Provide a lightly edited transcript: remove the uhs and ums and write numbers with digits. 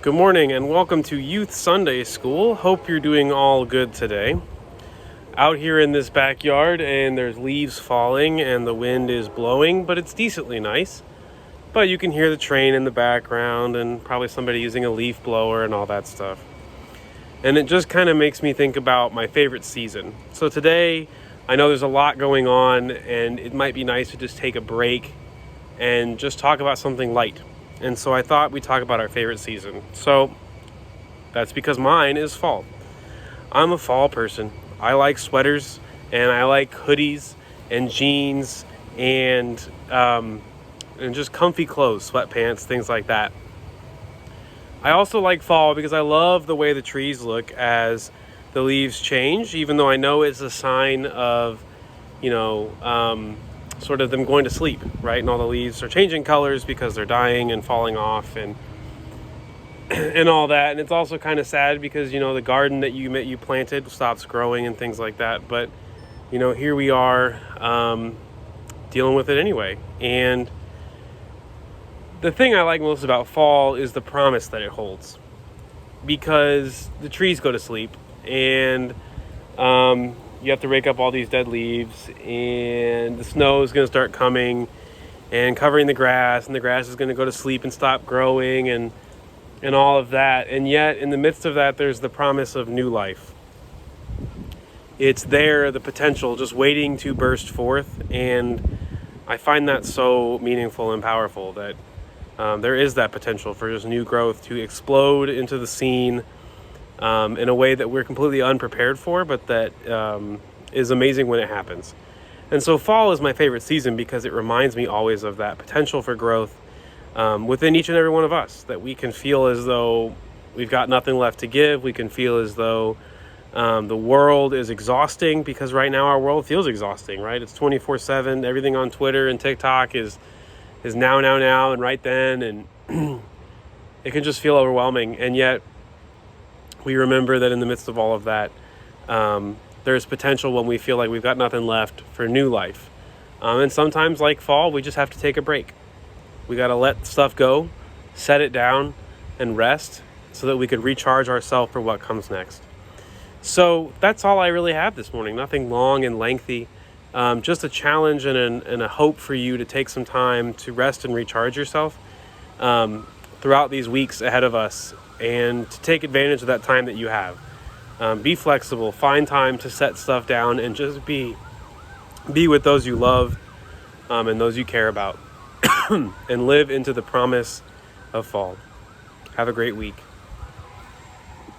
Good morning and welcome to Youth Sunday School. Hope you're doing all good today. Out here in this backyard and there's leaves falling and the wind is blowing, but it's decently nice. But you can hear the train in the background and probably somebody using a leaf blower and all that stuff. And it just kind of makes me think about my favorite season. So today, I know there's a lot going on and it might be nice to just take a break and just talk about something light. And so I thought we'd talk about our favorite season. So that's because mine is fall. I'm a fall person. I like sweaters and I like hoodies and jeans and just comfy clothes, sweatpants, things like that. I also like fall because I love the way the trees look as the leaves change, even though I know it's a sign of, sort of them going to sleep, right? And all the leaves are changing colors because they're dying and falling off and all that. And it's also kind of sad because, the garden that you planted stops growing and things like that. But, here we are dealing with it anyway. And the thing I like most about fall is the promise that it holds, because the trees go to sleep and you have to rake up all these dead leaves, and the snow is going to start coming and covering the grass, and the grass is going to go to sleep and stop growing and all of that. And yet in the midst of that, there's the promise of new life. It's there, the potential just waiting to burst forth. And I find that so meaningful and powerful that there is that potential for just new growth to explode into the scene in a way that we're completely unprepared for, but that is amazing when it happens. And so fall is my favorite season because it reminds me always of that potential for growth within each and every one of us, that we can feel as though we've got nothing left to give. We can feel as though the world is exhausting, because right now our world feels exhausting, right? It's 24/7. Everything on Twitter and TikTok is now, and right then, and it can just feel overwhelming. And yet we remember that in the midst of all of that, there's potential when we feel like we've got nothing left for new life. And sometimes, like fall, we just have to take a break. We got to let stuff go, set it down, and rest so that we could recharge ourselves for what comes next. So that's all I really have this morning. Nothing long and lengthy. Just a challenge and a hope for you to take some time to rest and recharge yourself throughout these weeks ahead of us, and to take advantage of that time that you have. Be flexible, find time to set stuff down, and just be with those you love and those you care about, and live into the promise of fall. Have a great week.